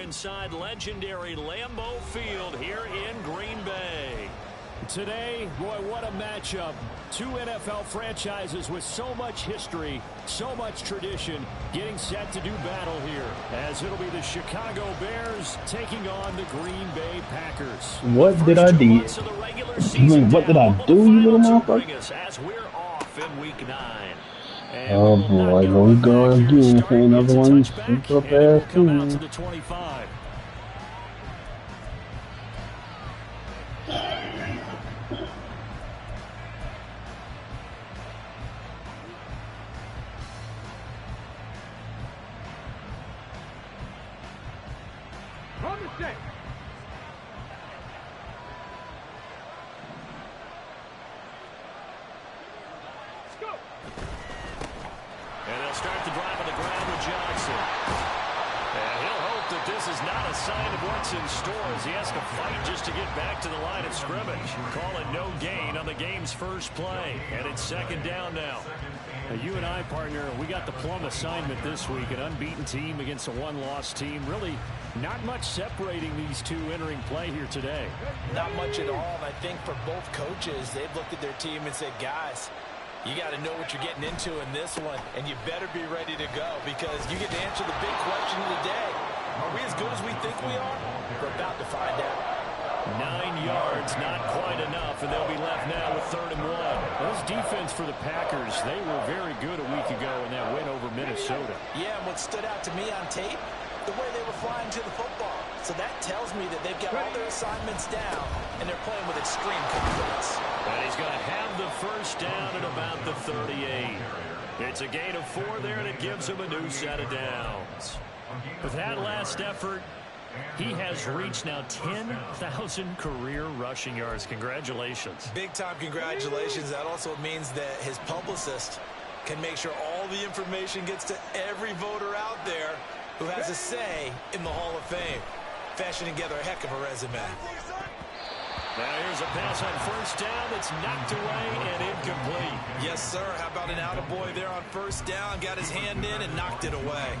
inside legendary Lambeau Field here in Green Bay. Today, boy, what a matchup. Two NFL franchises with so much history, so much tradition, getting set to do battle here, as it'll be the Chicago Bears taking on the Green Bay Packers. What did I do? What did I do, you little motherfucker? As we're off in week 9. Oh boy, here we go again for another one. Super Bears team. To the 25. In stores, he has to fight just to get back to the line of scrimmage. Call it no gain on the game's first play, and it's second down now. You and I, partner, we got the plum assignment this week. An unbeaten team against a one-loss team. Really not much separating these two entering play here today. Not much at all. And I think for both coaches, they've looked at their team and said, guys, you got to know what you're getting into in this one, and you better be ready to go because you get to answer the big question of the day. Are we as good as we think we are? We're about to find out. 9 yards, not quite enough, and they'll be left now with 3rd and 1. This defense for the Packers, they were very good a week ago in that win over Minnesota. Yeah, and what stood out to me on tape, the way they were flying to the football. So that tells me that they've got all their assignments down, and they're playing with extreme confidence. And he's going to have the first down at about the 38. It's a gain of 4 there, and it gives him a new set of downs. With that last effort, he has reached now 10,000 career rushing yards. Congratulations. Big-time congratulations. That also means that his publicist can make sure all the information gets to every voter out there who has a say in the Hall of Fame. Fashioning together a heck of a resume. Now here's a pass on first down that's knocked away and incomplete. Yes, sir. How about an attaboy there on first down? Got his hand in and knocked it away.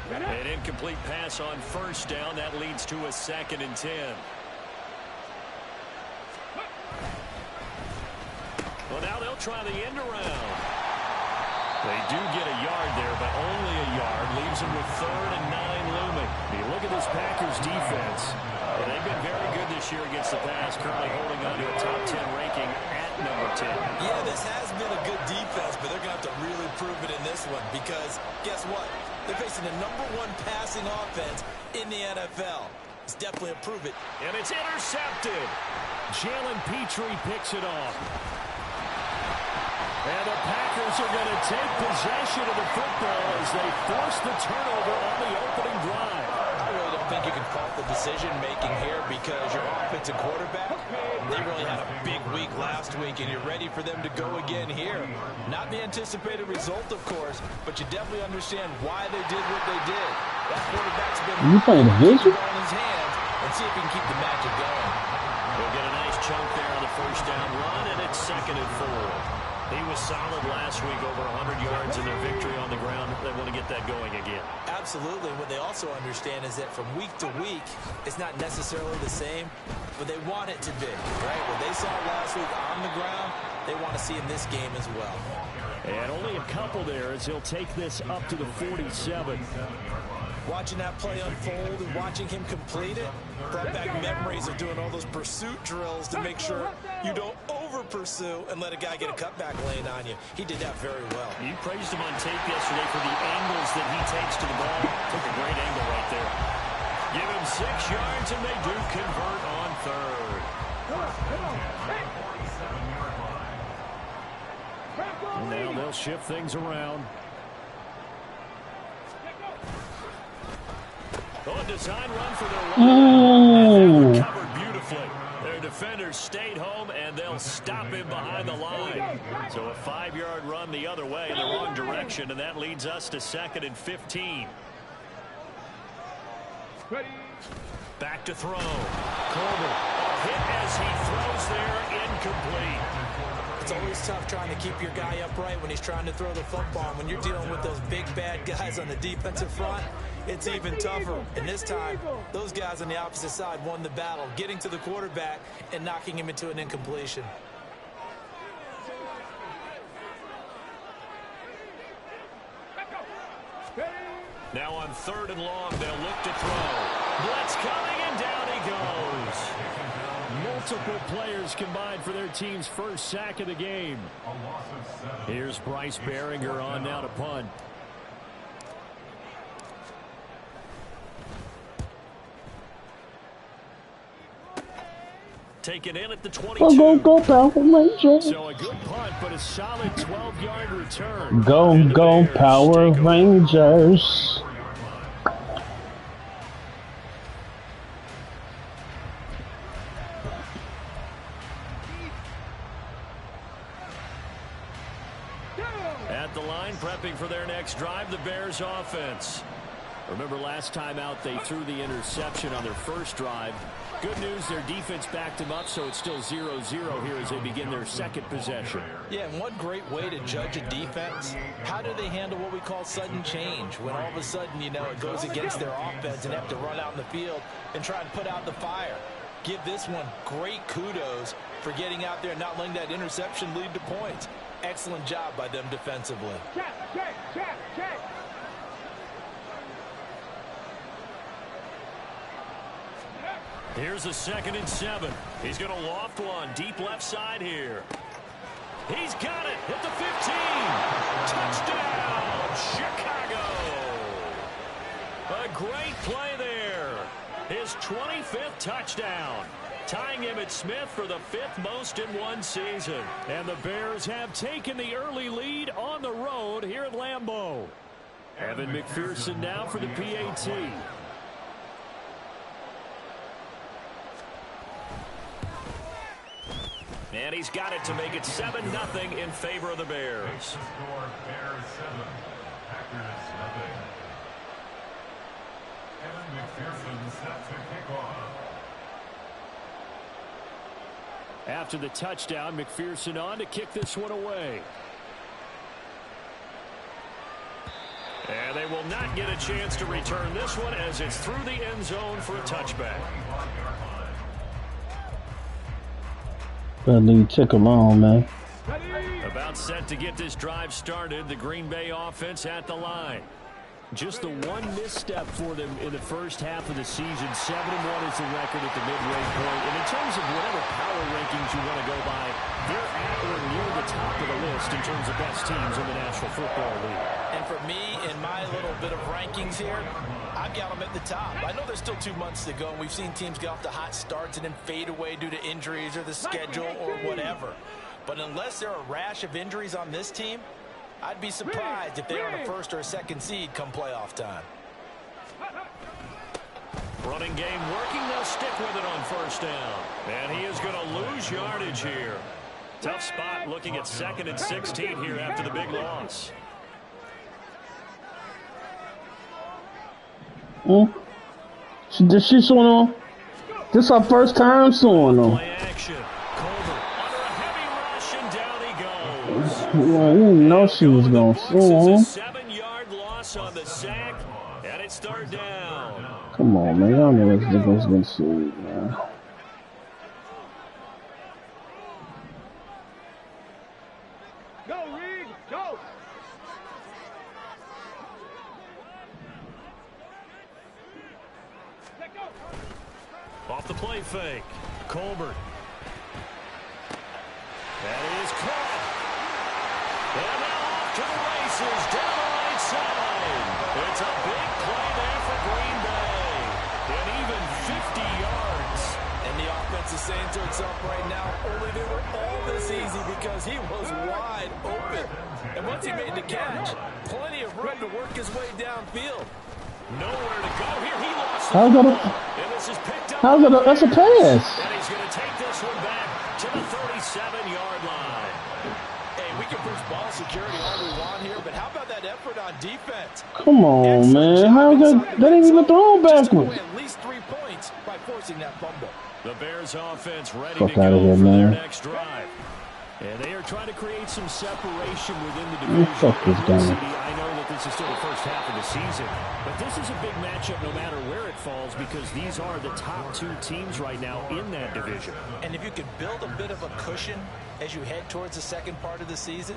An incomplete pass on first down. That leads to a 2nd and 10. Well, now they'll try the end around. They do get a yard there, but only a yard. Leaves them with 3rd and 9 looming. You look at this Packers defense. They've been very good this year against the pass, currently holding on to a top 10 ranking at number 10. Yeah, this has been a good defense, but they're going to have to really prove it in this one because guess what? They're facing the #1 passing offense in the NFL. It's definitely a prove it. And it's intercepted. Jalen Petrie picks it off. And the Packers are going to take possession of the football as they force the turnover on the opening drive. I really don't think you can fault the decision-making here because your offensive quarterback, they really had a big week last week, and you're ready for them to go again here. Not the anticipated result, of course, but you definitely understand why they did what they did. That quarterback's been you playing division on his hands and see if he can keep the magic going. We'll get a nice chunk there on the first down run, and it's 2nd and 4. He was solid last week, over 100 yards in their victory on the ground. They want to get that going again. Absolutely. What they also understand is that from week to week, it's not necessarily the same, but they want it to be, right? What they saw last week on the ground, they want to see in this game as well. And only a couple there as he'll take this up to the 47. Watching that play unfold and watching him complete it brought back memories of doing all those pursuit drills to make sure you don't over-pursue and let a guy get a cutback lane on you. He did that very well. You praised him on tape yesterday for the angles that he takes to the ball. Took a great angle right there. Give him 6 yards, and they do convert on 3rd. And now they'll shift things around. Oh, design run for their line. And covered beautifully. Their defenders stayed home, and they'll stop him behind the line. So a 5-yard run the other way in the wrong direction, and that leads us to 2nd and 15. Back to throw. Colbert hit as he throws there, incomplete. It's always tough trying to keep your guy upright when he's trying to throw the football. When you're dealing with those big, bad guys on the defensive front, it's even tougher. And this time, those guys on the opposite side won the battle, getting to the quarterback and knocking him into an incompletion. Now on 3rd and long, they'll look to throw. Blitz coming, and down he goes. Multiple players combined for their team's first sack of the game. Here's Bryce Baringer on now to punt. Taken in at the 22. Go, Power Rangers. So a good punt, but a solid 12-yard return. Go, Power Rangers. At the line, prepping for their next drive, the Bears offense. Remember last time out, they threw the interception on their first drive. Good news, their defense backed them up, so it's still 0-0 here as they begin their second possession. Yeah, and one great way to judge a defense, how do they handle what we call sudden change? When all of a sudden, you know, it goes against their offense and they have to run out in the field and try and put out the fire. Give this one great kudos for getting out there and not letting that interception lead to points. Excellent job by them defensively. Check. Here's a 2nd and 7. He's going to loft one deep left side here. He's got it at the 15. Touchdown, Chicago. A great play there. His 25th touchdown, tying Emmitt Smith for the 5th most in one season. And the Bears have taken the early lead on the road here at Lambeau. Evan McPherson now for the PAT. And he's got it to make it 7-0 in favor of the Bears. After the touchdown, McPherson on to kick this one away. And they will not get a chance to return this one as it's through the end zone for a touchback. That lead took him on, man. About set to get this drive started, the Green Bay offense at the line. Just the one misstep for them in the first half of the season. 7-1 is the record at the midway point. And in terms of whatever power rankings you want to go by, they're at or near the top of the list in terms of best teams in the National Football League. And for me, in my little bit of rankings here, I've got them at the top. I know there's still 2 months to go, and we've seen teams get off to hot starts and then fade away due to injuries or the schedule or whatever. But unless there are a rash of injuries on this team, I'd be surprised if they are a 1st or a 2nd seed come playoff time. Running game working. They'll stick with it on 1st down. And he is going to lose yardage here. Tough spot looking at 2nd and 16 here after the big loss. This is on. This is our first time seeing them. Play action. Colbert under a heavy rush, and down he goes. Well, you didn't know she was going to sue him. 7-yard loss on the sack, and it's 3rd down. Come on, man. Y'all know this nigga's getting sued, man. Go, Reed, go. Off the play fake. Colbert. That is caught. And now off to the races down the right side. It's a big play there for Green Bay. And even 50 yards. And the offense is saying to itself right now, only they were all this easy because he was wide open. And once he made the catch, plenty of room to work his way downfield. Nowhere to go here. He lost How's the that ball. And this is picked up. How's that? That's a pass. And he's going to take this one back to the 37-yard line. Hey, we can push ball security all we want here, but how about that effort on defense? Come on, man. How's that? That ain't even thrown backwards. At least 3 points by forcing that fumble. The Bears offense ready Fuck to outta go here, for their man. next drive. And they are trying to create some separation within the division. Fuck this game. I know that this is still the first half of the season, but this is a big matchup no matter where it falls because these are the top two teams right now in that division. And if you can build a bit of a cushion as you head towards the second part of the season,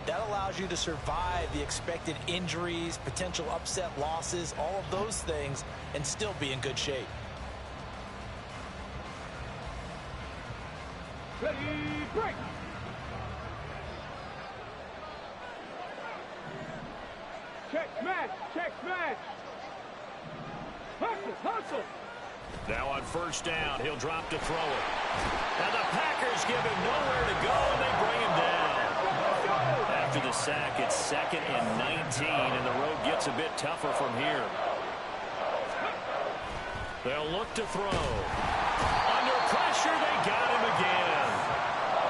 that allows you to survive the expected injuries, potential upset losses, all of those things, and still be in good shape. Ready, break. Check smash, check smash. Hustle, hustle. Now on first down, he'll drop to throw it. And the Packers give him nowhere to go, and they bring him down. After the sack, it's 2nd and 19, and the road gets a bit tougher from here. They'll look to throw. Under pressure, they got him again.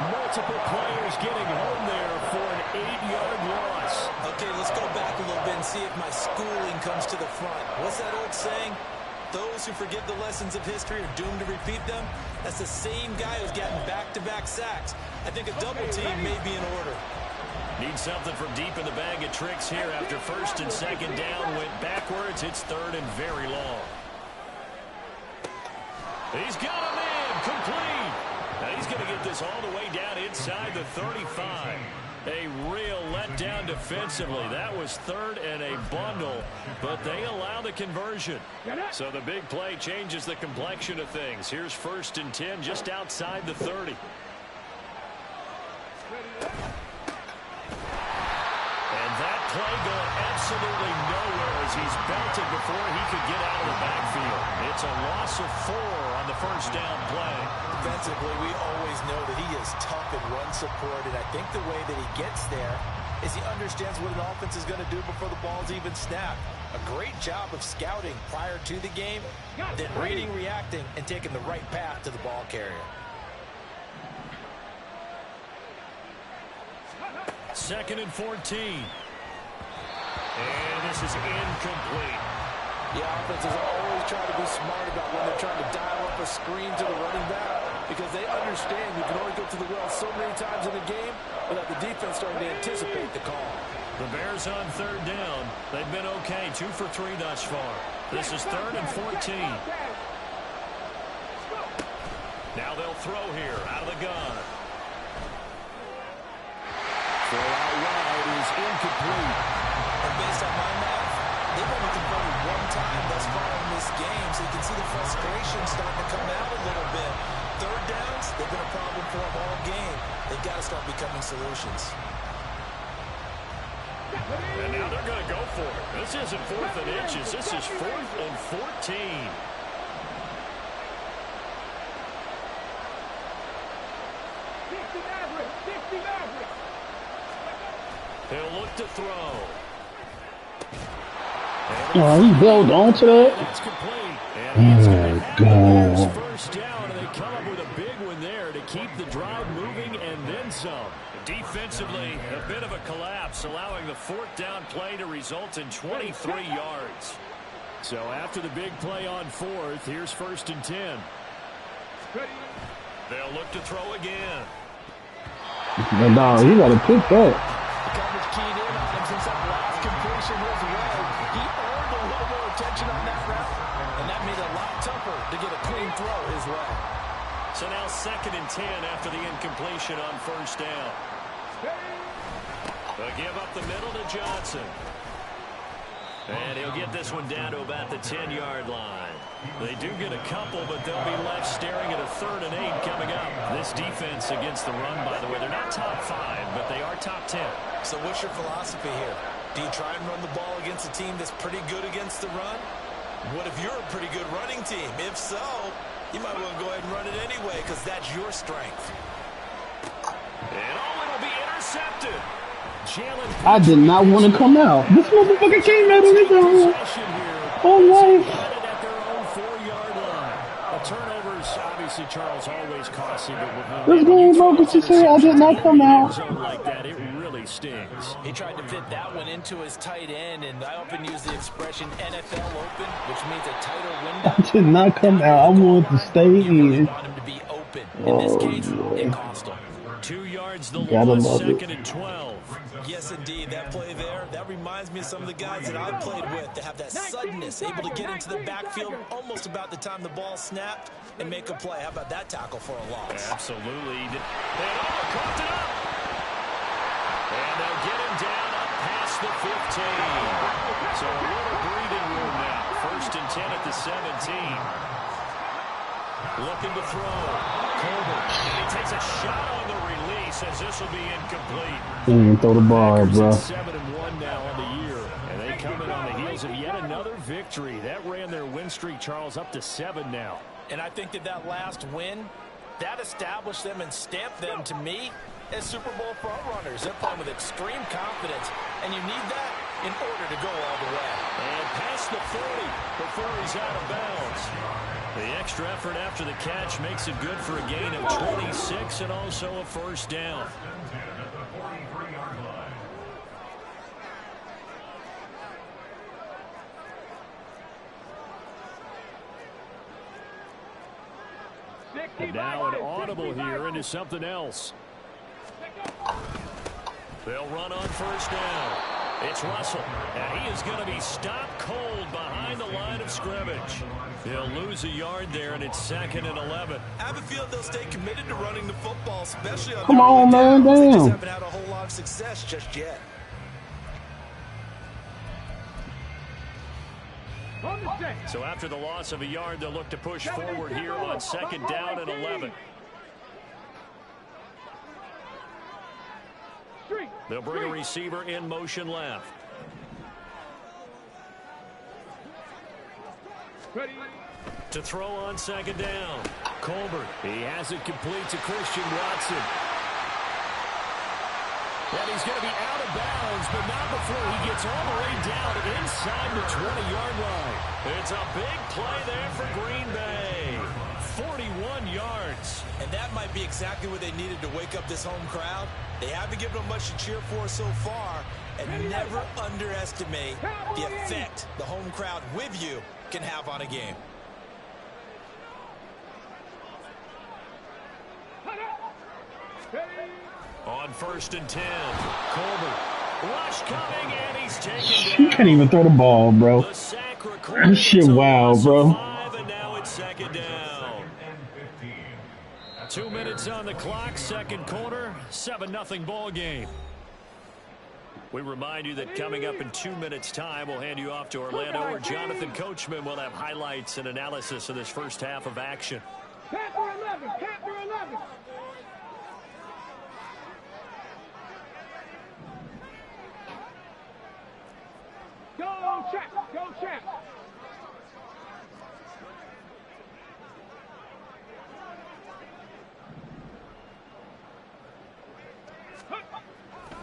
Multiple players getting home there for an 8-yard loss. Okay, let's go back a little bit and see if my schooling comes to the front. What's that old saying? Those who forget the lessons of history are doomed to repeat them. That's the same guy who's gotten back-to-back sacks. I think a double team may be in order. Need something from deep in the bag of tricks here. After first and second down went backwards, it's 3rd and very long. He's got him in, complete. Now he's going to get this all the way down inside the 35. A real letdown defensively. That was 3rd and a bundle, but they allow the conversion. So the big play changes the complexion of things. Here's 1st and 10 just outside the 30. And that play going absolutely nowhere as he's belted before he could get out of the backfield. It's a loss of 4 on the first down play. Defensively, we always know that he is tough in run support, and I think the way that he gets there is he understands what an offense is going to do before the ball's even snapped. A great job of scouting prior to the game, then reading, reacting, and taking the right path to the ball carrier. 2nd and 14. And this is incomplete. The offenses are always trying to be smart about when they're trying to dial up a screen to the running back because they understand you can only go to the well so many times in the game without the defense starting to anticipate the call. The Bears on 3rd down. They've been okay, 2 for 3 thus far. This is 3rd and 14. Now they'll throw here out of the gun. Throw out wide is incomplete. And based on my math, they've only converted 1 time thus far in this game, so you can see the frustration starting to come out a little bit. 3rd downs, they've been a problem for them all game. They've got to start becoming solutions. And now they're going to go for it. This isn't 4th and inches. This is 4th and 14. He'll look to throw. Oh, he held on to that? It's complete. Oh, God. First down, and they come up with a big one there to keep the drive moving and then some. Defensively, a bit of a collapse, allowing the 4th down play to result in 23 yards. So after the big play on 4th, here's 1st and 10. They'll look to throw again. No, he got to pick that. Coverage keyed in on him since that last completion was away. He earned a little more attention on that route, and that made it a lot tougher to get a clean throw his way. So now 2nd and 10 after the incompletion on 1st down. They'll give up the middle to Johnson. And he'll get this one down to about the 10-yard line. They do get a couple, but they'll be left staring at a 3rd and 8 coming up. This defense against the run, by the way, they're not top 5, but they are top 10. So what's your philosophy here? Do you try and run the ball against a team that's pretty good against the run? What if you're a pretty good running team? If so, you might want to go ahead and run it anyway because that's your strength. And it'll be intercepted. I did not want to come out. This motherfucker came out on his own. Oh, life. At their own 4-yard line. The turnovers, obviously, Charles, always costly. But This game, Marcus, you say I did not come out. Like that, it really stings. He tried to fit that one into his tight end, and I often use the expression NFL open, which means a tighter window. I did not come out. I wanted to stay You really in. want him to be open. In this case, it cost him. 2 2 yards the Gotta loss, love it. 2nd and 12. Yes, indeed. That play there, that reminds me of some of the guys that I've played with that have that suddenness, able to get into the backfield almost about the time the ball snapped and make a play. How about that tackle for a loss? Absolutely. They coughed it up. And they'll get him down up past the 15. So a little breathing room now. 1st and 10 at the 17. Looking to throw. Colbert. And he takes a shot on the release as this will be incomplete. He didn't throw the ball, bro. 7-1 now on the year. And they come in on the heels of yet another victory. That ran their win streak, Charles, up to 7 now. And I think that last win, that established them and stamped them, to me, as Super Bowl frontrunners. They're playing with extreme confidence, and you need that in order to go all the way. And past the 40 before he's out of bounds. The extra effort after the catch makes it good for a gain of 26 and also a 1st down. And now an audible here into something else. They'll run on 1st down. It's Russell, and he is going to be stopped cold behind the line of scrimmage. They'll lose a yard there, and it's 2nd and 11. I have a feeling they'll stay committed to running the football, especially on Come on, man, They just damn. haven't had a whole lot of success just yet. So after the loss of a yard, they'll look to push forward here on 2nd down and 11. They'll bring a receiver in motion left. To throw on 2nd down. Colbert. He has it complete to Christian Watson. And he's going to be out of bounds, but not before he gets all the way down inside the 20-yard line. It's a big play there for Green Bay. 41 yards. And that might be exactly what they needed to wake up this home crowd. They haven't given them much to cheer for so far, and never underestimate the effect the home crowd with you can have on a game. On 1st and 10, Colbert. Rush coming, and he's taken You down. can't even throw the ball, bro. The sack That recorded. shit It's a wild, loss bro. of 5, and now it's 2nd down. 2 minutes on the clock, 2nd quarter, 7-0 ball game. We remind you that coming up in 2 minutes' time, we'll hand you off to Orlando, where Jonathan Coachman will have highlights and analysis of this first half of action. Panther 11, Panther 11. Go check, go check.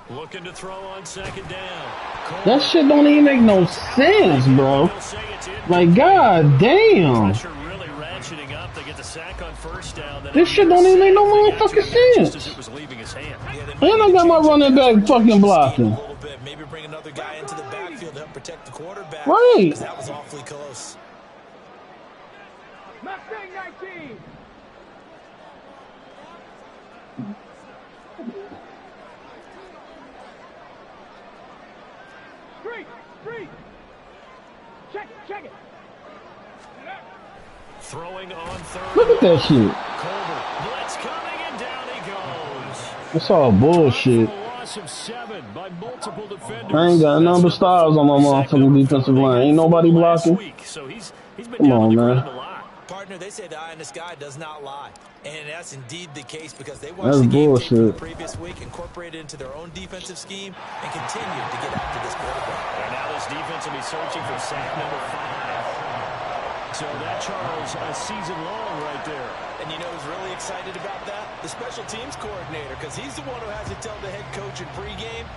Looking to throw on 2nd down. That shit don't even make no sense, bro. They'll say it's in. Like, god damn. Pressure really ratcheting up. They get the sack on 1st down. Then This shit don't even make no motherfucking just as sense. it was leaving his hand. And I got my running back fucking blocking. A little bit. Maybe bring another guy into the backfield to help protect the quarterback. Right. Because that was awfully close. Mustang 19. Street. Check it. Throwing on 3rd. Look at that shit. Colbert. Blitz coming, and down he goes. It's all bullshit. For a loss of 7 by multiple defenders. I ain't got none but stars on my motherfucking defensive line. Ain't nobody blocking. So he's been Come down on, the man. ground a lot. Partner, they say the eye in the sky does not lie. And that's indeed the case because they That's watched the game tape from the bullshit. previous week, incorporated it into their own defensive scheme, and continued to get after this quarterback. And now this defense will be searching for sack number 5. So that, Charles, a season long right there. And you know who's really excited about that? The special teams coordinator, because he's the one who has to tell the head coach in pregame,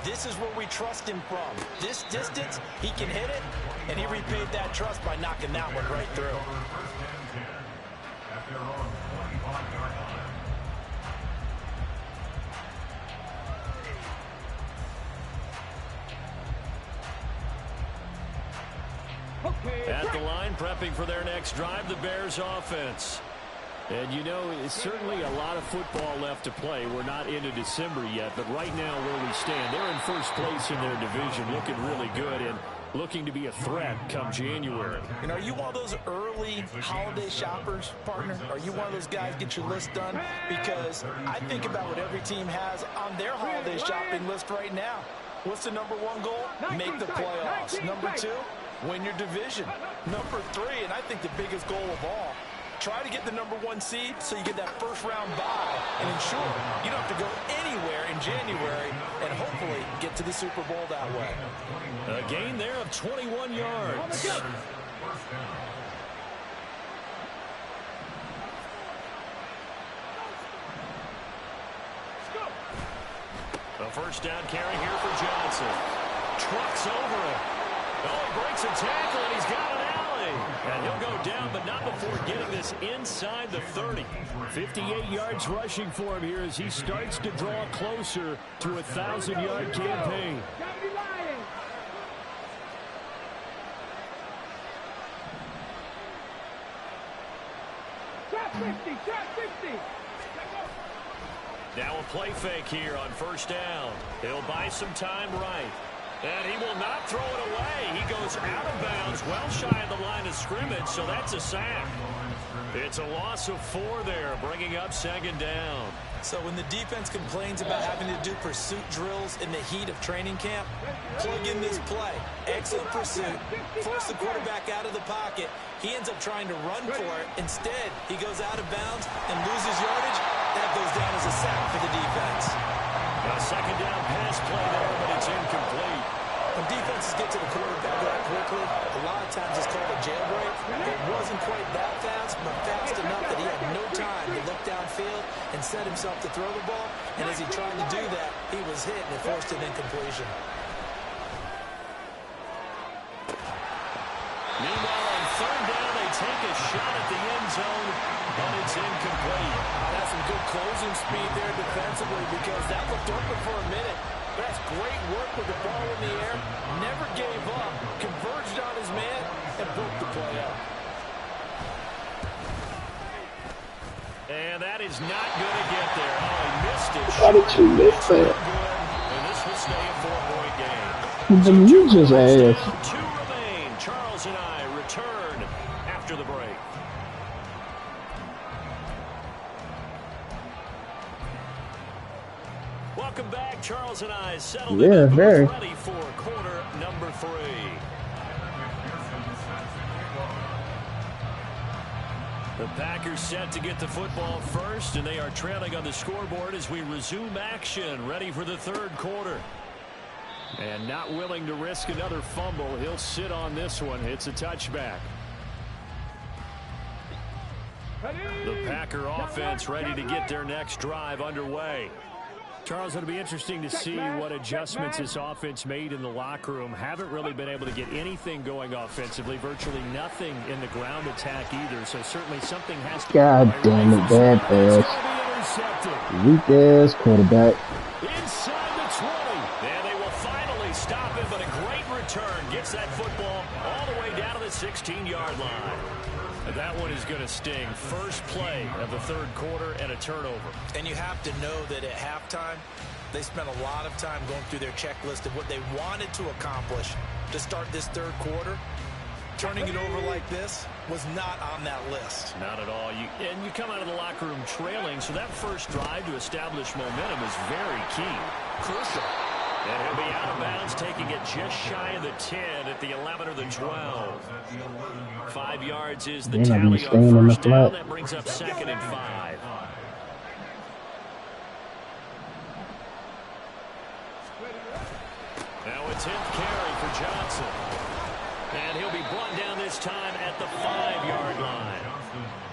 this is where we trust him from. This distance, he can hit it, and he repaid that trust by knocking that one right through. At the line, prepping for their next drive, the Bears offense. And, you know, it's certainly a lot of football left to play. We're not into December yet, but right now where we stand, they're in first place in their division, looking really good and looking to be a threat come January. And are you one of those early holiday shoppers, partner? Are you one of those guys get your list done? Because I think about what every team has on their holiday shopping list right now. What's the number one goal? Make the playoffs. Number two, win your division. Number three, and I think the biggest goal of all, try to get the number one seed so you get that first round bye and ensure you don't have to go anywhere in January and hopefully get to the Super Bowl that way. A gain there of 21 yards. A first down carry here for Johnson. Trucks over it. Oh, he breaks a tackle, and he's got an alley. And he'll go down, but not before getting this inside the 30. 58 yards rushing for him here as he starts to draw closer to a 1,000-yard campaign. Trap 50, trap 50. Now a play fake here on first down. He'll buy some time right. And he will not throw it away. He goes out of bounds, well shy of the line of scrimmage, so that's a sack. It's a loss of 4 there, bringing up second down. So when the defense complains about having to do pursuit drills in the heat of training camp, plug in this play. Excellent pursuit. Force the quarterback out of the pocket. He ends up trying to run for it. Instead, he goes out of bounds and loses yardage. That goes down as a sack for the defense. A second down pass play there, but it's incomplete. When defenses get to the quarterback that quickly, a lot of times it's called a jailbreak. It wasn't quite that fast, but fast enough that he had no time to look downfield and set himself to throw the ball. And as he tried to do that, he was hit and it forced an incompletion. Meanwhile, on third down, they take a shot at the end zone, but it's incomplete. That's some good closing speed there defensively because that looked open for a minute. That's great work with the ball in the air. Never gave up. Converged on his man and broke the play up. And that is not going to get there. Oh, he missed it. How did you miss that? And this will stay a 4-point game. The ninja's ass. 2 remain. Charles and I return after the break. Welcome back. Charles and I settled in very ready for quarter number 3. The Packers set to get the football first, and they are trailing on the scoreboard as we resume action, ready for the third quarter. And not willing to risk another fumble, he'll sit on this one. It's a touchback. The Packer offense ready to get their next drive underway. Charles, it'll be interesting to see what adjustments this offense made in the locker room. Haven't really been able to get anything going offensively. Virtually nothing in the ground attack either. So certainly something has to God damn it, bad pass. Weak ass quarterback. Inside the 20. And they will finally stop it, but a great return. Gets that football all the way down to the 16-yard line. That one is going to sting. First play of the third quarter and a turnover. And you have to know that at halftime, they spent a lot of time going through their checklist of what they wanted to accomplish to start this third quarter. Turning it over like this was not on that list. Not at all. And you come out of the locker room trailing, so that first drive to establish momentum is very key. Crucial. And he'll be out of bounds, taking it just shy of the 10 at the 11 or the 12. 5 yards is the tally on first down. That brings up second and 5. Now a 10th carry for Johnson. And he'll be brought down this time at the 5-yard line.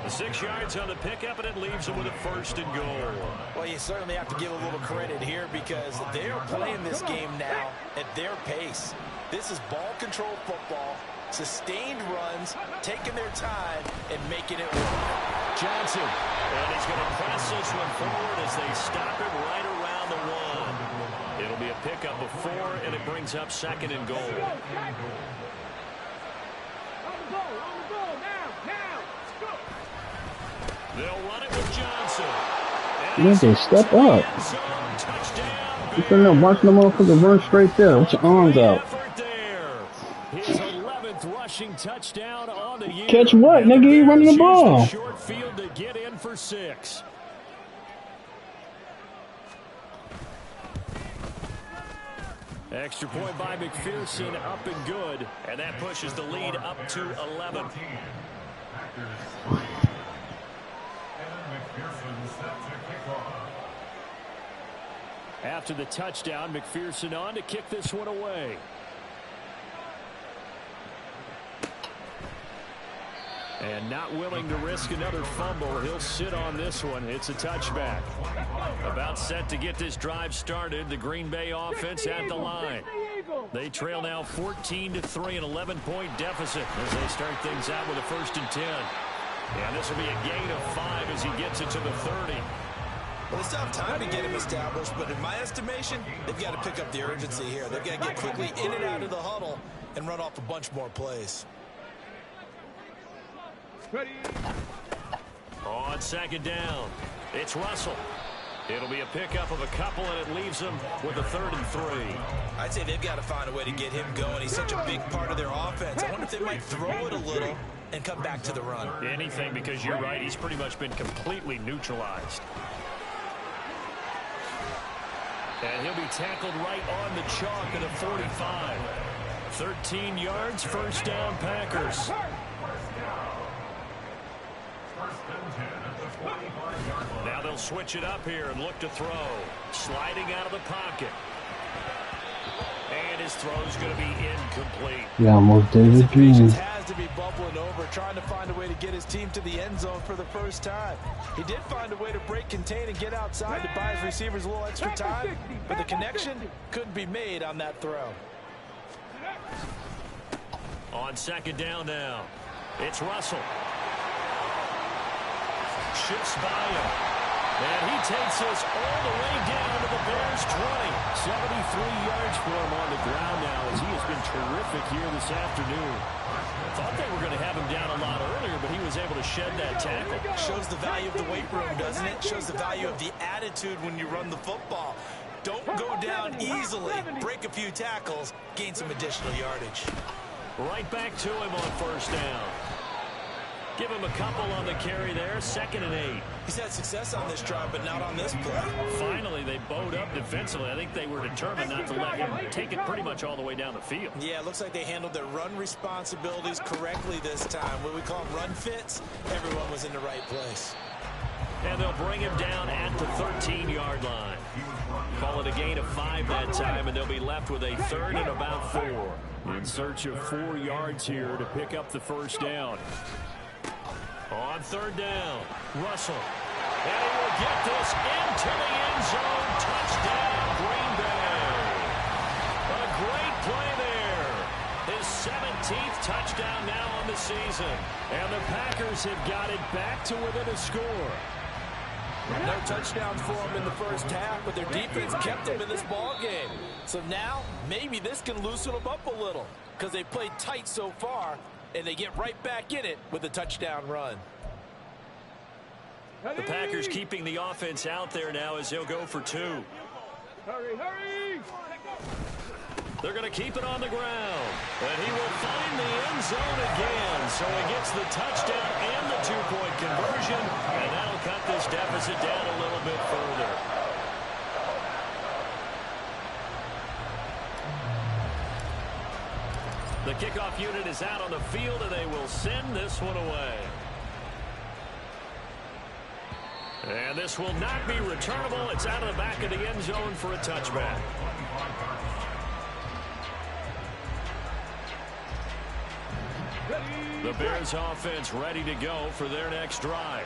The 6 yards on the pickup, and it leaves him with a first and goal. Well, you certainly have to give a little credit here because they're playing this game now at their pace. This is ball control football, sustained runs, taking their time, and making it work. Johnson, and he's going to press this one forward as they stop him right around the 1. It'll be a pickup of 4, and it brings up second and goal. On the ball, now, go. They'll run it with Johnson. Nigga, step up. You couldn't have watched the motherfucker run straight there with your arms out. His 11th rushing touchdown on the year. Catch what, nigga? You running the ball. Short field to get in for 6. Extra point by McPherson, up and good. And that pushes the lead up to 11. After the touchdown, McPherson on to kick this one away. And not willing to risk another fumble, he'll sit on this one. It's a touchback. About set to get this drive started. The Green Bay offense at the line. They trail now 14-3, an 11-point deficit as they start things out with a 1st and 10. And this will be a gain of 5 as he gets it to the 30. Well, it's tough time to get him established, but in my estimation, they've got to pick up the urgency here. They've got to get quickly in and out of the huddle and run off a bunch more plays. Ready. On 2nd down, it's Russell. It'll be a pickup of a couple, and it leaves them with a 3rd and 3. I'd say they've got to find a way to get him going. He's such a big part of their offense. I wonder if they might throw it a little and come back to the run. Anything, because you're right, he's pretty much been completely neutralized. And he'll be tackled right on the chalk at the 45. 13 yards, 1st down, Packers. Now they'll switch it up here and look to throw. Sliding out of the pocket. And his throw's going to be incomplete. Yeah, almost did it Patience again. has to be bubbling over, trying to find a way to get his team to the end zone for the first time. He did find a way to break, contain, and get outside to buy his receivers a little extra time, but the connection couldn't be made on that throw. On 2nd down now, it's Russell. Shifts by him. And he takes us all the way down to the Bears 20. 73 yards for him on the ground now as he has been terrific here this afternoon. Thought they were going to have him down a lot earlier, but he was able to shed that tackle. Shows the value of the weight room, doesn't it? Shows the value of the attitude when you run the football. Don't go down easily. Break a few tackles. Gain some additional yardage. Right back to him on 1st down. Give him a couple on the carry there. 2nd and 8. He's had success on this drive, but not on this play. Finally, they bowed up defensively. I think they were determined not to let him take it pretty much all the way down the field. Yeah, it looks like they handled their run responsibilities correctly this time. What we call run fits, everyone was in the right place. And they'll bring him down at the 13-yard line. Call it a gain of 5 that time, and they'll be left with a 3rd and about 4. In search of 4 yards here to pick up the 1st down. On 3rd down, Russell. And he will get this into the end zone. Touchdown, Green Bay. A great play there. His 17th touchdown now on the season. And the Packers have got it back to within a score. No touchdowns for them in the first half, but their defense kept them in this ball game. So now, maybe this can loosen them up a little because they played tight so far, and they get right back in it with a touchdown run. The Packers keeping the offense out there now as they'll go for 2. Hurry, hurry! They're going to keep it on the ground. And he will find the end zone again. So he gets the touchdown and the 2-point conversion. And that'll cut this deficit down a little bit further. The kickoff unit is out on the field, and they will send this one away. And this will not be returnable. It's out of the back of the end zone for a touchback. The Bears offense ready to go for their next drive.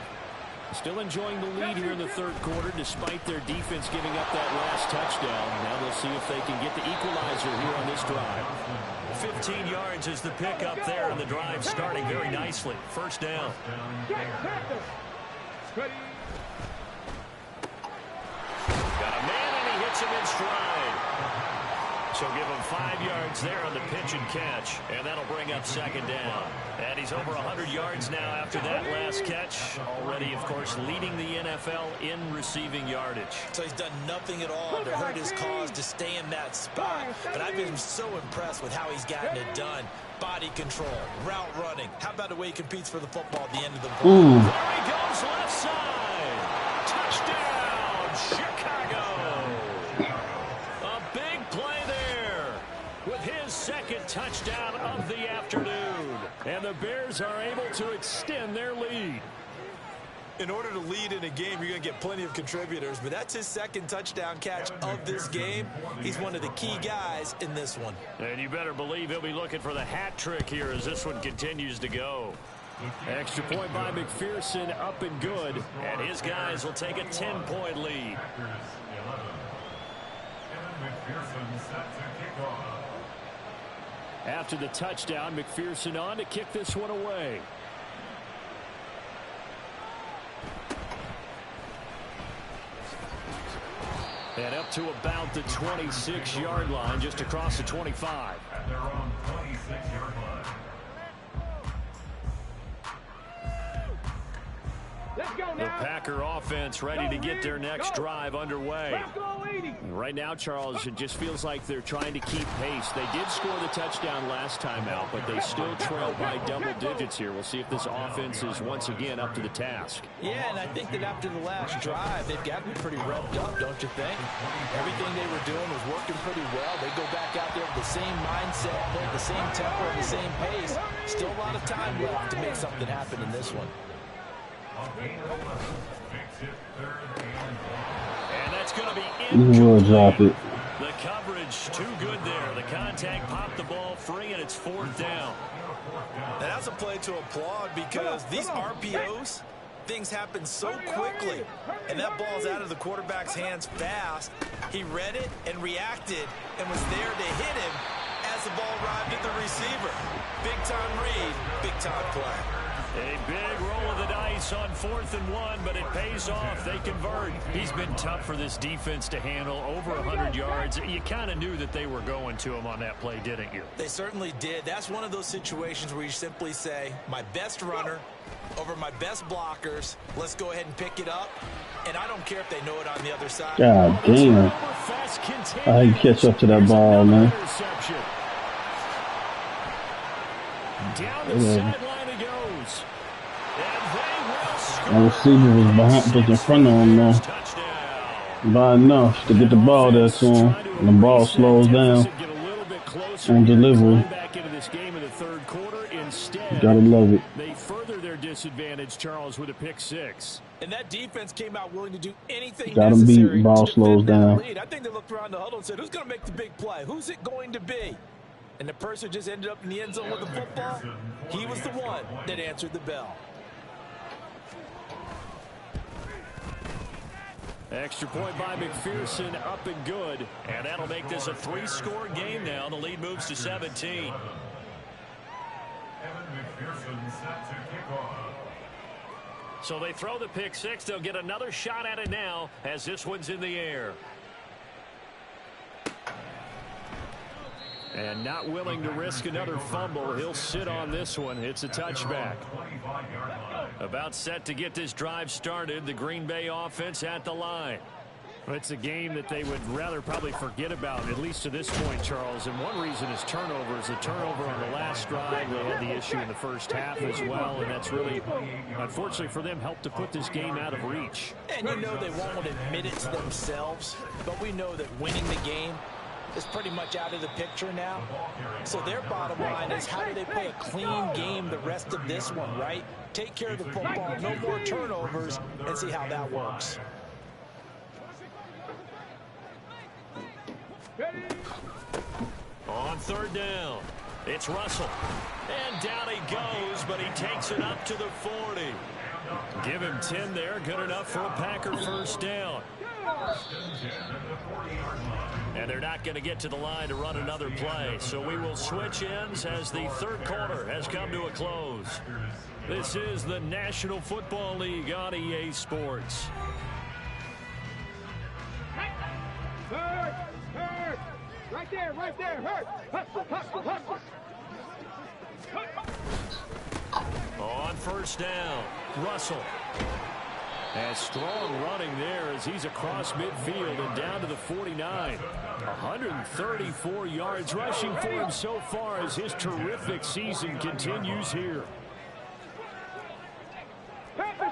Still enjoying the lead here in the 3rd quarter despite their defense giving up that last touchdown. Now they'll see if they can get the equalizer here on this drive. 15 yards is the pickup there, and the drive starting very nicely. 1st down. Ready. Got a man, and he hits him in stride. So give him 5 yards there on the pitch and catch, and that'll bring up 2nd down. And he's over 100 yards now after that last catch. Already, of course, leading the NFL in receiving yardage. So he's done nothing at all to hurt his cause to stay in that spot. But I've been so impressed with how he's gotten it done. Body control, route running. How about the way he competes for the football at the end of the play? There he goes, left side. Touchdown, Chicago. A big play there with his second touchdown of the afternoon. And the Bears are able to extend their lead. In order to lead in a game, you're going to get plenty of contributors, but that's his second touchdown catch of this game. He's one of the key guys in this one. And you better believe he'll be looking for the hat trick here as this one continues to go. Extra point by McPherson, up and good. And his guys will take a 10-point lead. After the touchdown, McPherson on to kick this one away. And up to about the 26-yard line, just across the 25. At their own 26-yard line. Let's go The now. Packer offense ready to get their next drive underway. Right now, Charles, it just feels like they're trying to keep pace. They did score the touchdown last time out, but they still trail by double digits here. We'll see if this offense is once again up to the task. Yeah, and I think that after the last drive, they've got to be pretty revved up, don't you think? Everything they were doing was working pretty well. They go back out there with the same mindset, play the same tempo, and the same pace. Still a lot of time left to make something happen in this one. And that's going to be We'll drop it. The coverage too good there. The contact popped the ball free, and it's fourth down. And that's a play to applaud because these RPOs, things happen so quickly. And that ball's out of the quarterback's hands fast. He read it and reacted and was there to hit him as the ball arrived at the receiver. Big-time read, big-time play. A big roll of the dice on 4th and 1, but it pays off. They convert. He's been tough for this defense to handle, over 100 yards. You kind of knew that they were going to him on that play, didn't you? They certainly did. That's one of those situations where you simply say, my best runner over my best blockers. Let's go ahead and pick it up. And I don't care if they know it on the other side. God damn. I can catch up to that ball, man. Down the sideline he goes. The receiver was behind, was in front of him, though. By enough to get the ball there to him. And the ball slows down on delivery. Gotta love it. They further their disadvantage, Charles, with a pick six. And that defense came out willing to do anything Gotta necessary beat, ball to slows defend that down. lead. I think they looked around the huddle and said, who's going to make the big play? Who's it going to be? And the person just ended up in the end zone with the football. He was the one that answered the bell. Extra point by McPherson, up and good. And that'll make this a 3-score game now. The lead moves to 17. So they throw the pick six. They'll get another shot at it now as this one's in the air. And not willing to risk another fumble. He'll sit on this one. It's a touchback. About set to get this drive started. The Green Bay offense at the line. It's a game that they would rather probably forget about, at least to this point, Charles. And one reason is turnovers. The turnover on the last drive, they had the issue in the first half as well. And that's really, unfortunately for them, helped to put this game out of reach. And you know they won't admit it to themselves, but we know that winning the game is pretty much out of the picture now. So their bottom line is, how do they play a clean game the rest of this one, right? Take care of the football, no more turnovers, and see how that works. On third down, it's Russell. And down he goes, but he takes it up to the 40. Give him 10 there, good enough for a Packer first down. And they're not going to get to the line to run another play. So we will switch ends as the third quarter has come to a close. This is the National Football League on EA Sports. Hurt! Hurt! Right there! Right there! Hurt! Hustle! Hustle! Hustle! first down. Russell. And strong running there as he's across midfield and down to the 49. 134 yards rushing for him so far as his terrific season continues here.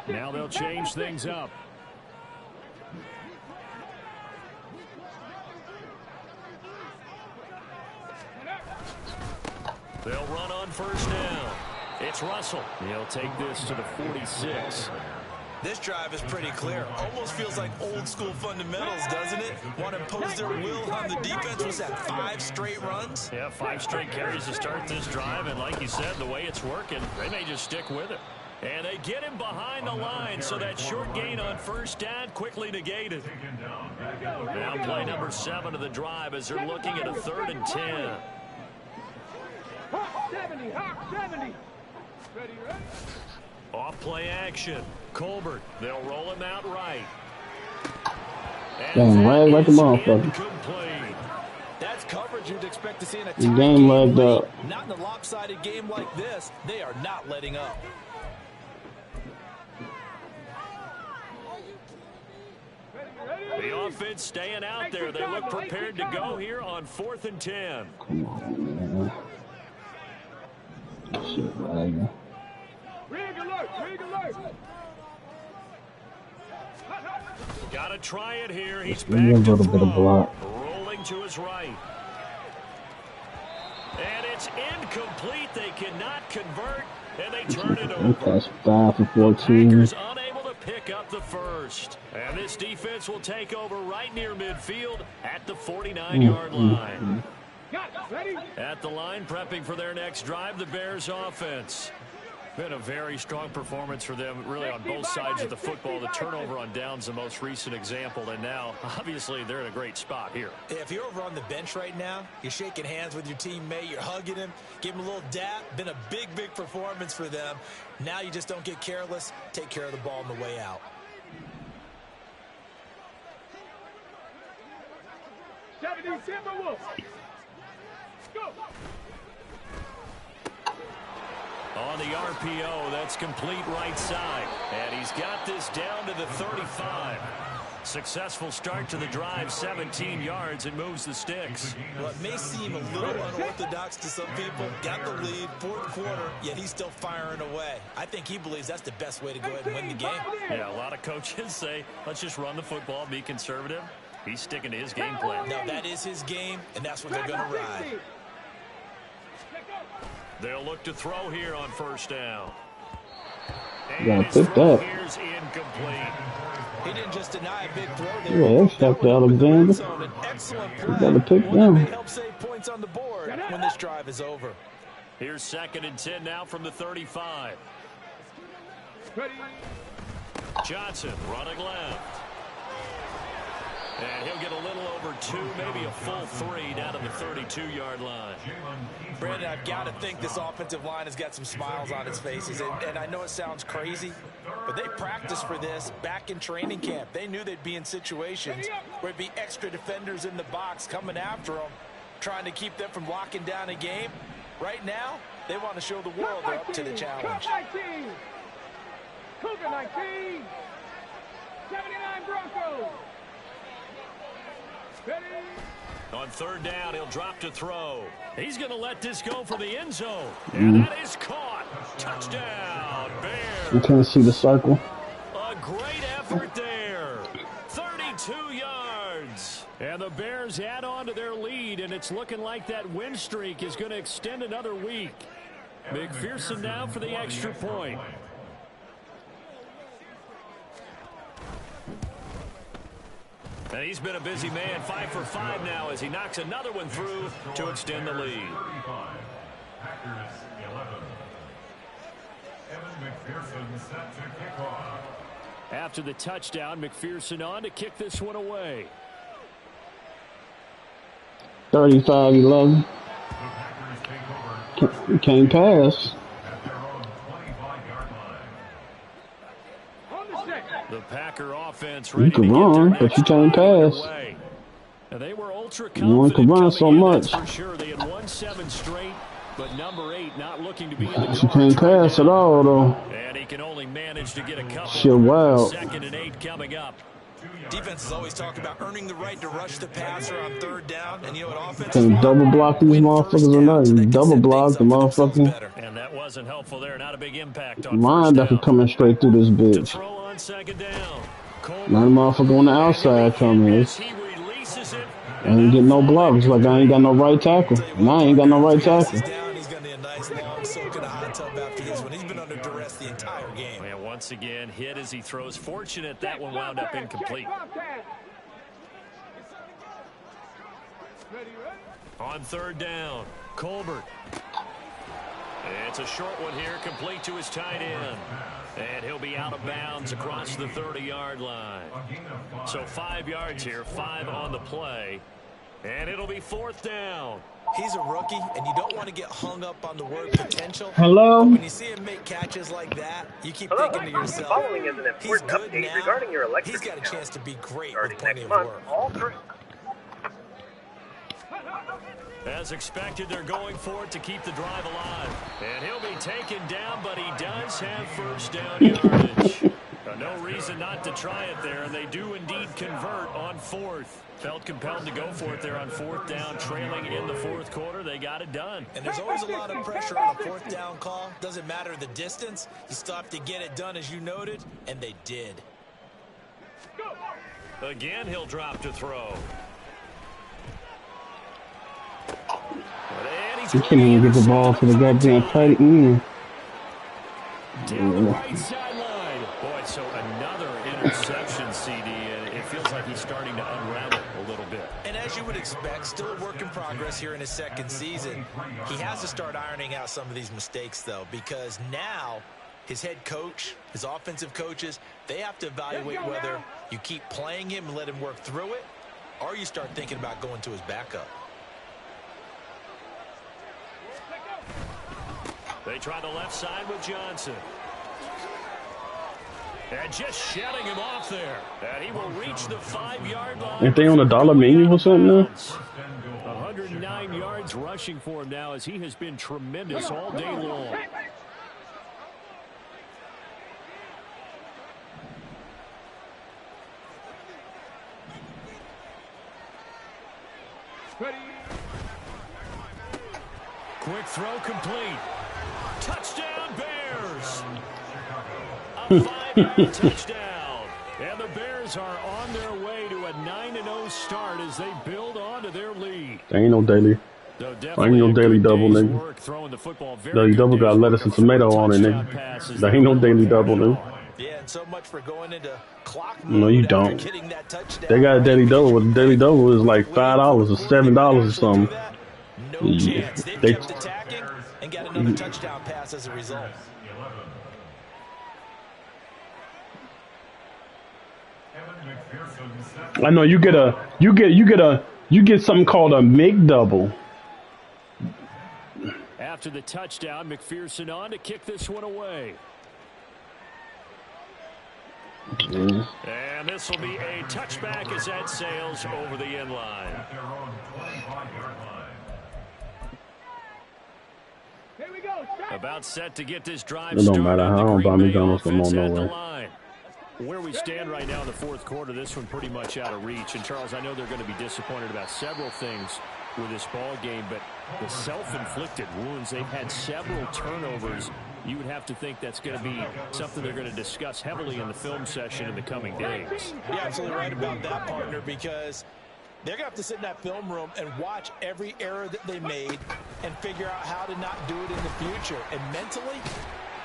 Now they'll change things up. They'll run on first down. It's Russell. He'll take this to the 46. This drive is pretty clear. Almost feels like old school fundamentals, doesn't it? Want to impose their will on the defense. Was that 5 straight runs? Yeah, 5 straight carries to start this drive. And like you said, the way it's working, they may just stick with it. And they get him behind the line, so that short gain on first down quickly negated. Now play number 7 of the drive as they're looking at a 3rd and 10. Hawk 70, Hawk 70. Ready, ready? Off play action. Colbert. They'll roll him out right. Damn, lag like a motherfucker. Incomplete. That's coverage you'd expect to see in a The game lagged up. Not in a lopsided game like this. They are not letting up. The offense staying out there. They look prepared to go here on 4th and 10. Come on, man. Shit, lagging. Rig alert, rig alert. Got to try it here. He's Give me a back to little bit of throw. block. Rolling to his right. And it's incomplete. They cannot convert, and they turn it over. That's 5 for 14. Packers unable to pick up the first. And this defense will take over right near midfield at the 49-yard line. Got it, ready? At the line, prepping for their next drive, the Bears offense. Been a very strong performance for them, really, on both sides of the football. The turnover on downs, the most recent example, and now, obviously, they're in a great spot here. If you're over on the bench right now, you're shaking hands with your teammate, you're hugging him, give him a little dap. Been a big, big performance for them. Now you just don't get careless. Take care of the ball on the way out. 70 Timberwolves. Go. On the RPO, that's complete right side. And he's got this down to the 35. Successful start to the drive, 17 yards, and moves the sticks. Well, it may seem a little unorthodox to some people. Got the lead, 4th quarter, yet he's still firing away. I think he believes that's the best way to go ahead and win the game. Yeah, a lot of coaches say, let's just run the football, be conservative. He's sticking to his game plan. Now, that is his game, and that's what they're going to ride. They'll look to throw here on first down. Yeah, his pick throw that. here's incomplete. He didn't just deny a big throw. Yeah, that's fucked Alexander. An excellent You play. gotta pick One that them. may help save points on the board when this drive is over. Here's 2nd and 10 now from the 35. Ready? Johnson running left. And he'll get a little over 2, maybe a full 3 down to the 32-yard line. Brandon, I've got to think this offensive line has got some smiles on its faces. And I know it sounds crazy, but they practiced for this back in training camp. They knew they'd be in situations where there'd be extra defenders in the box coming after them, trying to keep them from locking down a game. Right now, they want to show the world they're up to the challenge. Cup 19. Cougar 19. 79 Broncos. Ready? On 3rd down, he'll drop to throw. He's going to let this go for the end zone. And that is caught. Touchdown, You Bears. can't see the circle. A great effort there. 32 yards. And the Bears add on to their lead, and it's looking like that win streak is going to extend another week. McPherson now for the extra point. And he's been a busy man, 5 for 5 now as he knocks another one through to extend the lead. Packers 11. Evan McPherson set to kick off. After the touchdown, McPherson on to kick this one away. 35-11. The Packers take over Can't pass. at their own 25-yard line. On the set. The Packer offense You ready can to get their run, next but you can't drive pass. underway. And they were ultra You only confident can run coming so in, much. that's for sure. They had won 7 straight, but number 8 not looking to be in the You can't pass at all, though. And can only manage to get a couple. Shit, wow. 2nd and 8 coming up. Defenses always talk about earning the right to rush the passer on 3rd down, and you know what offense Can you double block these motherfuckers or not? You double block the motherfucking. And that wasn't helpful there. Not a big impact on Mine that coming straight through this to bitch. throw on 2nd down. Not a motherfucker on the outside coming. As he releases it. I ain't getting no blocks. Like I ain't got no right tackle. And I ain't got no right tackle. He's down. He's going to need a nice long soak in a hot tub after this one. He's been under duress the entire game. And once again, hit as he throws. Fortunate that one wound up incomplete. On 3rd down, Colbert. It's a short one here, complete to his tight end. And he'll be out of bounds across the 30-yard line. So 5 yards here, 5 on the play. And it'll be 4th down. He's a rookie, and you don't want to get hung up on the word potential. Hello? But when you see him make catches like that, you keep thinking to yourself, following is an he's important good update now. regarding your electric He's got a account. chance to be great Starting with plenty next of month, work. all three. As expected, they're going for it to keep the drive alive. And he'll be taken down, but he does have 1st down yardage. No reason not to try it there, and they do indeed convert on 4th. Felt compelled to go for it there on 4th down, trailing in the 4th quarter. They got it done. And there's always a lot of pressure on a 4th down call. Doesn't matter the distance. You still have to get it done, as you noted, and they did. Again, he'll drop to throw. You can't even get the ball to the goddamn tight end. Down the right sideline. Boy, so another interception, CD, and it feels like he's starting to unravel a little bit. And as you would expect, still a work in progress here in his 2nd season. He has to start ironing out some of these mistakes, though, because now his head coach, his offensive coaches, they have to evaluate whether you keep playing him and let him work through it, or you start thinking about going to his backup. They try the left side with Johnson. And just shutting him off there. And he will reach the 5-yard line. Ain't they on a dollar menu or something now? 109 yards rushing for him now as he has been tremendous all day long. Quick throw complete. Touchdown Bears. A 5-yard touchdown. And the Bears are on their way to a 9-0 start as they build on to their lead. There ain't no daily. I ain't no daily double, nigga. Daily double got lettuce and tomato on it, nigga. There ain't no daily double, nigga. Yeah, and so much for going into clock No, you don't. They got a daily double, but the daily double is like $5 or $7 or something. No chance. They kept attacking and got another touchdown pass as a result. I know you get something called a McDouble. After the touchdown, McPherson on to kick this one away. And this will be a touchback as that sails over the end line. Here we go. About set to get this drive It don't started. matter. I don't buy McDonald's no more, no way. Line. Where we stand right now in the 4th quarter, this one pretty much out of reach. And, Charles, I know they're going to be disappointed about several things with this ball game, but the self-inflicted wounds, they've had several turnovers. You would have to think that's going to be something they're going to discuss heavily in the film session in the coming days. You're absolutely right about that, partner, because they're going to have to sit in that film room and watch every error that they made and figure out how to not do it in the future. And mentally,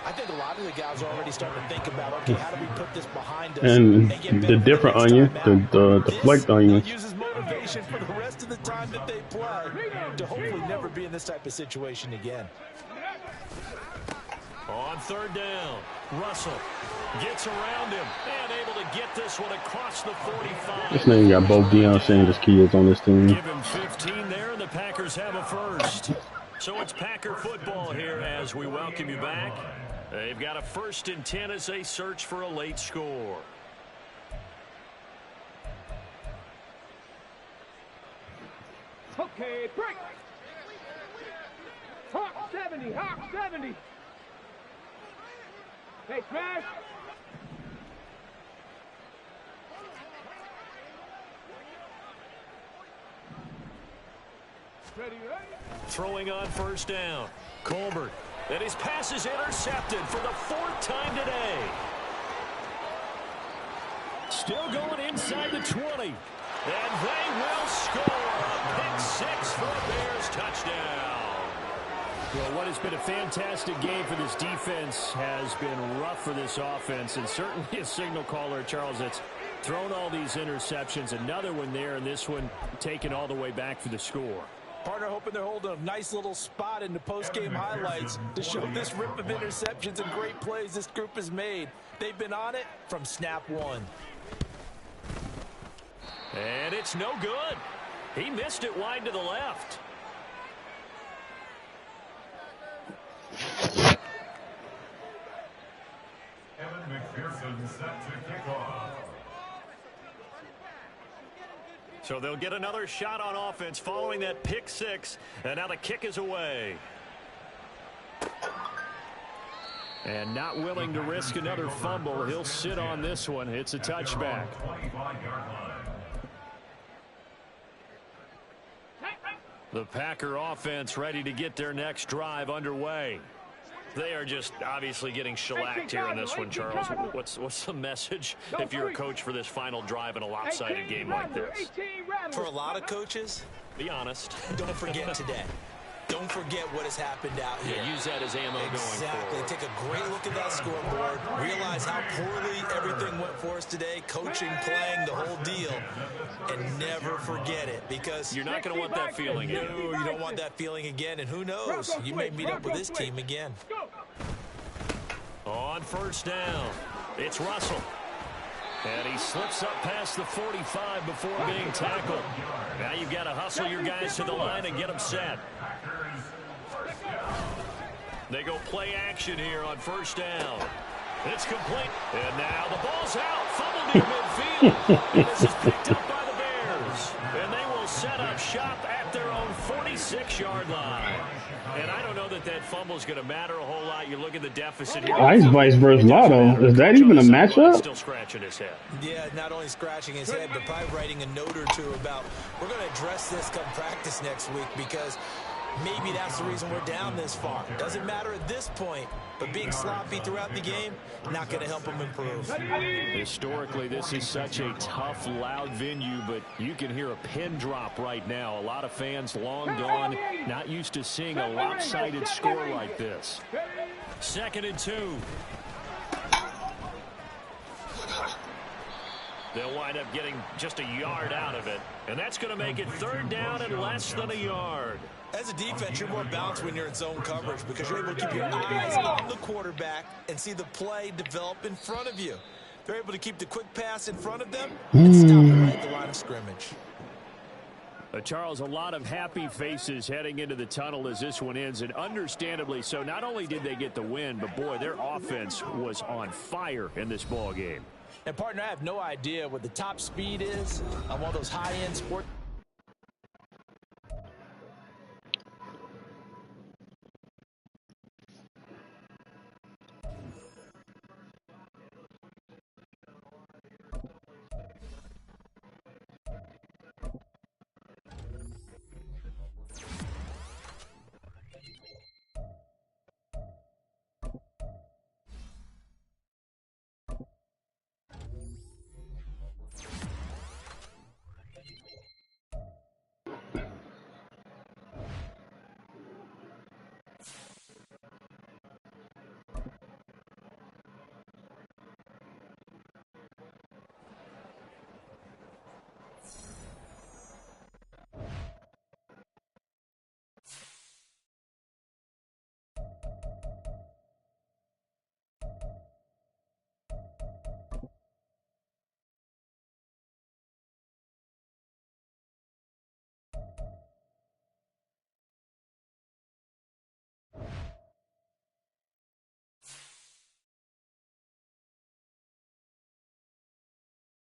I think a lot of the guys are already starting to think about, okay, how do we put this behind us? And get the different onion, the flaked onion. Uses motivation for the rest of the time that they play to hopefully never be in this type of situation again. On 3rd down, Russell gets around him and able to get this one across the 45. This nigga got both Deion Sanders kids on this team. Give him 15 there, and the Packers have a first. So it's Packer football here as we welcome you back. They've got a 1st and 10 as they search for a late score. Okay, break. Hawk 70, Hawk 70. Hey, smash. Ready, ready. Throwing on first down. Colbert. And his pass is intercepted for the 4th time today. Still going inside the 20. And they will score a pick 6 for a Bears touchdown. Well, what has been a fantastic game for this defense has been rough for this offense, and certainly a signal caller, Charles, that's thrown all these interceptions. Another one there, and this one taken all the way back for the score. Partner hoping they're holding a nice little spot in the post-game highlights to show this rip of interceptions and great plays this group has made. They've been on it from snap one. And it's no good. He missed it wide to the left. Evan McPherson set to kick off. So they'll get another shot on offense following that pick 6. And now the kick is away. And not willing to risk another fumble. He'll sit on this one. It's a touchback. 25-yard line. The Packer offense ready to get their next drive underway. They are just obviously getting shellacked here in this one, Charles. What's the message if you're a coach for this final drive in a lopsided game like this? For a lot of coaches, be honest. don't forget today. Don't forget what has happened out here. Yeah, use that as ammo going Exactly. forward. Take a great look at that scoreboard. Realize how poorly everything went for us today. Coaching, playing, the whole deal. And never forget it, because You're not going to want that feeling again. no, you don't want that feeling again. And who knows? You may meet up with this team again. On first down, it's Russell. And he slips up past the 45 before being tackled. Now you've got to hustle your guys to the line and get them set. They go play action here on first down. It's complete. And now the ball's out. Fumbled near midfield. And this is picked up by the Bears. And they will set up shop at their own 46-yard line. And I don't know that that fumble is going to matter a whole lot. You look at the deficit here. Ice Vice versus Lotto. Is that even a matchup? Still scratching his head. Yeah, not only scratching his head, but probably writing a note or two about, we're going to address this come practice next week, because maybe that's the reason we're down this far. Doesn't matter at this point, but being sloppy throughout the game, not going to help them improve. Historically, this is such a tough, loud venue, but you can hear a pin drop right now. A lot of fans long gone, not used to seeing a lopsided score like this. 2nd and 2. They'll wind up getting just a yard out of it, and that's going to make it 3rd down and less than a yard. As a defense, you're more balanced when you're in zone coverage, because you're able to keep your eyes on the quarterback and see the play develop in front of you. They're able to keep the quick pass in front of them and stop it right at the line of scrimmage. Charles, a lot of happy faces heading into the tunnel as this one ends, and understandably so. Not only did they get the win, but boy, their offense was on fire in this ball game. And partner, I have no idea what the top speed is on one of those high-end sports.